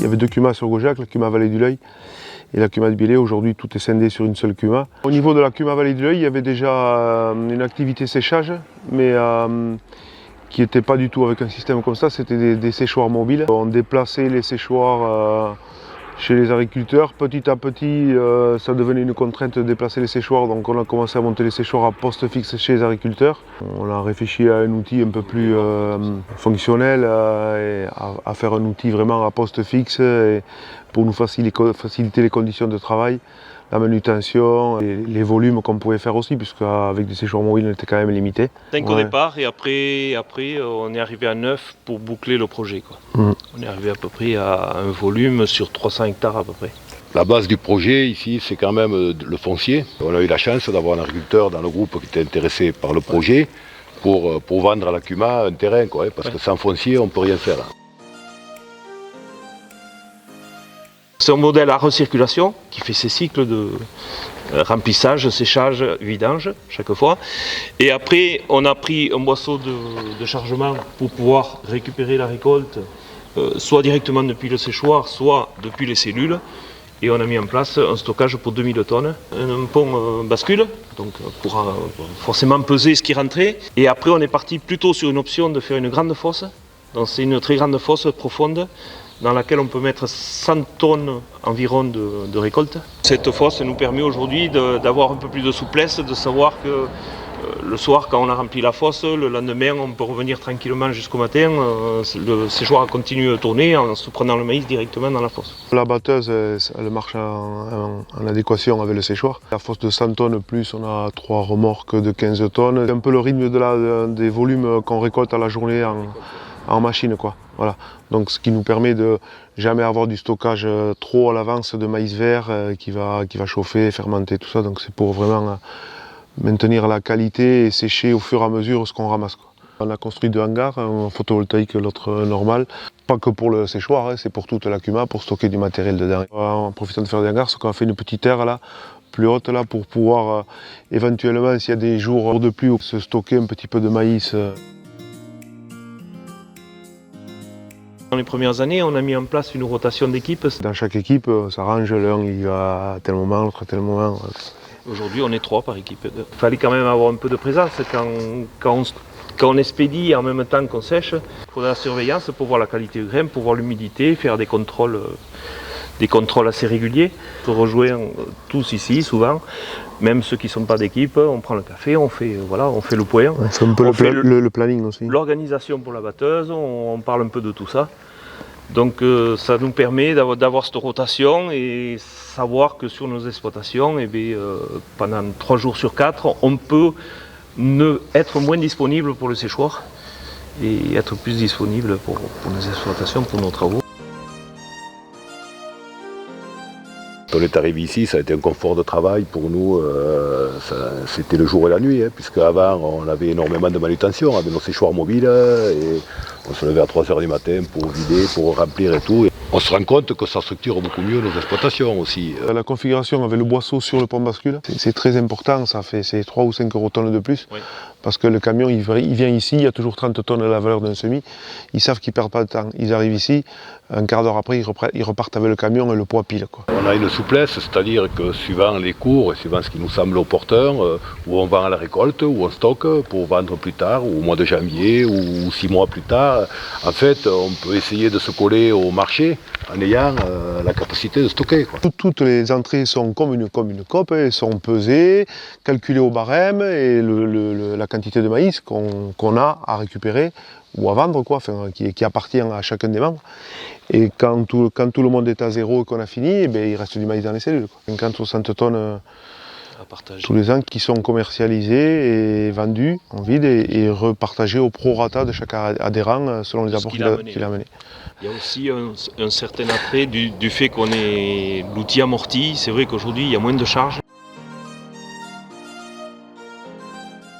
y avait deux cumas sur Gaujac, la cuma Vallée du L'Oeil et la cuma de Biélé. Aujourd'hui, tout est scindé sur une seule cuma. Au niveau de la cuma Vallée du L'Oeil, il y avait déjà une activité séchage, mais qui n'était pas du tout avec un système comme ça, c'était des séchoirs mobiles. On déplaçait les séchoirs chez les agriculteurs. Petit à petit, ça devenait une contrainte de déplacer les séchoirs, donc on a commencé à monter les séchoirs à poste fixe chez les agriculteurs. On a réfléchi à un outil un peu plus fonctionnel, et à faire un outil vraiment à poste fixe pour nous faciliter les conditions de travail, la manutention et les volumes qu'on pouvait faire aussi, puisqu'avec des séchoirs mobiles on était quand même limité. 5 au départ, et après on est arrivé à 9 pour boucler le projet, quoi. On est arrivé à peu près à un volume sur 300 hectares à peu près. La base du projet ici, c'est quand même le foncier. On a eu la chance d'avoir un agriculteur dans le groupe qui était intéressé par le projet pour vendre à la cuma un terrain, quoi, parce que sans foncier on ne peut rien faire. C'est un modèle à recirculation qui fait ses cycles de remplissage, séchage, vidange chaque fois. Et après, on a pris un boisseau de chargement pour pouvoir récupérer la récolte, soit directement depuis le séchoir, soit depuis les cellules. Et on a mis en place un stockage pour 2000 tonnes, un pont bascule, donc pour forcément peser ce qui rentrait. Et après, on est parti plutôt sur une option de faire une grande fosse. Donc c'est une très grande fosse profonde, dans laquelle on peut mettre 100 tonnes environ de récolte. Cette fosse nous permet aujourd'hui d'avoir un peu plus de souplesse, de savoir que le soir, quand on a rempli la fosse, le lendemain, on peut revenir tranquillement jusqu'au matin. Le séchoir continue de tourner en se prenant le maïs directement dans la fosse. La batteuse, elle marche en adéquation avec le séchoir. La fosse de 100 tonnes plus, on a 3 remorques de 15 tonnes. C'est un peu le rythme des volumes qu'on récolte à la journée en machine, quoi. Voilà. Donc ce qui nous permet de jamais avoir du stockage trop à l'avance de maïs vert qui va chauffer, fermenter, tout ça. Donc c'est pour vraiment maintenir la qualité et sécher au fur et à mesure ce qu'on ramasse, quoi. On a construit 2 hangars, un photovoltaïque, l'autre normal. Pas que pour le séchoir, c'est pour toute la cuma, pour stocker du matériel dedans. En profitant de faire des hangars, on a fait une petite aire là, plus haute là, pour pouvoir éventuellement, s'il y a des jours de pluie, se stocker un petit peu de maïs. Dans les premières années, on a mis en place une rotation d'équipes. Dans chaque équipe, on s'arrange, l'un il va à tel moment, l'autre à tel moment. Aujourd'hui, on est 3 par équipe. Il fallait quand même avoir un peu de présence quand on expédie et en même temps qu'on sèche. Il faut de la surveillance pour voir la qualité du grain, pour voir l'humidité, faire des contrôles assez réguliers. On se rejoint tous ici, souvent. Même ceux qui ne sont pas d'équipe, on prend le café, on fait le point. C'est un peu le planning aussi. L'organisation pour la batteuse, on parle un peu de tout ça. Donc ça nous permet d'avoir cette rotation et savoir que sur nos exploitations, pendant 3 jours sur 4, on peut être moins disponible pour le séchoir et être plus disponible pour nos exploitations, pour nos travaux. Quand on est arrivé ici, ça a été un confort de travail pour nous, c'était le jour et la nuit, puisque avant on avait énormément de manutention avec nos séchoirs mobiles et on se levait à 3 h du matin pour vider, pour remplir et tout. Et on se rend compte que ça structure beaucoup mieux nos exploitations aussi. La configuration avec le boisseau sur le pont bascule, c'est très important, ça fait 3 ou 5 eurotonnes de plus. Oui. Parce que le camion il vient ici, il y a toujours 30 tonnes de la valeur d'un semis, ils savent qu'ils ne perdent pas de temps, ils arrivent ici, un quart d'heure après ils repartent avec le camion et le poids pile, quoi. On a une souplesse, c'est-à-dire que suivant les cours et suivant ce qui nous semble opportun, où on vend à la récolte, où on stocke pour vendre plus tard, ou au mois de janvier, ou 6 mois plus tard, en fait on peut essayer de se coller au marché en ayant la capacité de stocker, quoi. Toutes les entrées sont comme une cope, elles sont pesées, calculées au barème et la quantité de maïs qu'on a à récupérer ou à vendre, quoi, enfin, qui appartient à chacun des membres. Et quand tout le monde est à zéro et qu'on a fini, il reste du maïs dans les cellules, quoi. 50-60 tonnes tous les ans qui sont commercialisés et vendus en vide et repartagés au prorata de chaque adhérent selon les apports qu'il a menés. Il y a aussi un certain attrait du fait qu'on ait l'outil amorti. C'est vrai qu'aujourd'hui il y a moins de charges.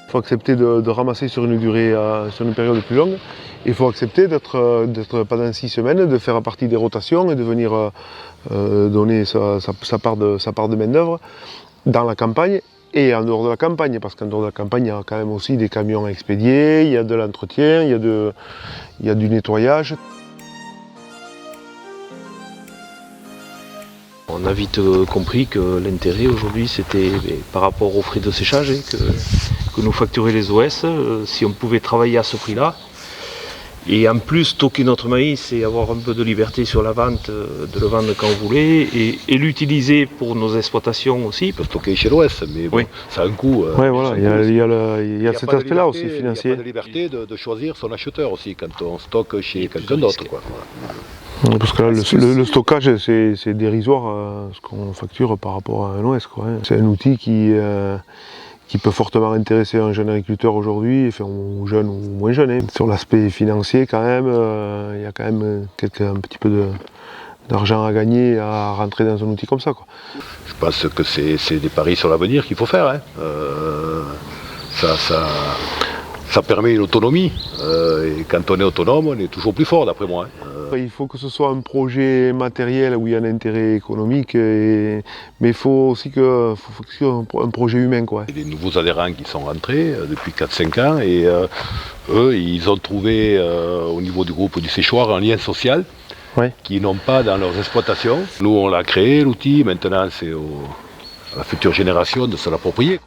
Il faut accepter de ramasser sur une durée, sur une période plus longue. Il faut accepter d'être pendant 6 semaines, de faire partie des rotations et de venir donner sa part de main-d'œuvre dans la campagne et en dehors de la campagne. Parce qu'en dehors de la campagne, il y a quand même aussi des camions à expédier, il y a de l'entretien, il y a du nettoyage. On a vite compris que l'intérêt aujourd'hui c'était par rapport aux frais de séchage que nous facturaient les OS, si on pouvait travailler à ce prix-là. Et en plus stocker notre maïs et avoir un peu de liberté sur la vente, de le vendre quand on voulait et l'utiliser pour nos exploitations aussi. On peut stocker chez l'Ouest, mais bon, Oui. ça a un coût. Ouais, voilà, il y a cet aspect-là aussi financier. Il n'y a pas de liberté de choisir son acheteur aussi quand on stocke chez quelqu'un d'autre, quoi. Parce que là, le stockage, c'est dérisoire ce qu'on facture par rapport à un OS, quoi, hein. C'est un outil qui peut fortement intéresser un jeune agriculteur aujourd'hui, enfin, ou jeune ou moins jeune, hein. Sur l'aspect financier, quand même, il y a quand même un petit peu d'argent à gagner à rentrer dans un outil comme ça, quoi. Je pense que c'est des paris sur l'avenir qu'il faut faire, hein. Ça permet une autonomie, et quand on est autonome, on est toujours plus fort, d'après moi, hein. Il faut que ce soit un projet matériel où il y a un intérêt économique, mais il faut aussi que ce soit un projet humain, quoi. Il y a des nouveaux adhérents qui sont rentrés depuis 4-5 ans et eux, ils ont trouvé au niveau du groupe du séchoir un lien social, Ouais. qu'ils n'ont pas dans leurs exploitations. Nous, on l'a créé, l'outil, maintenant c'est à la future génération de se l'approprier.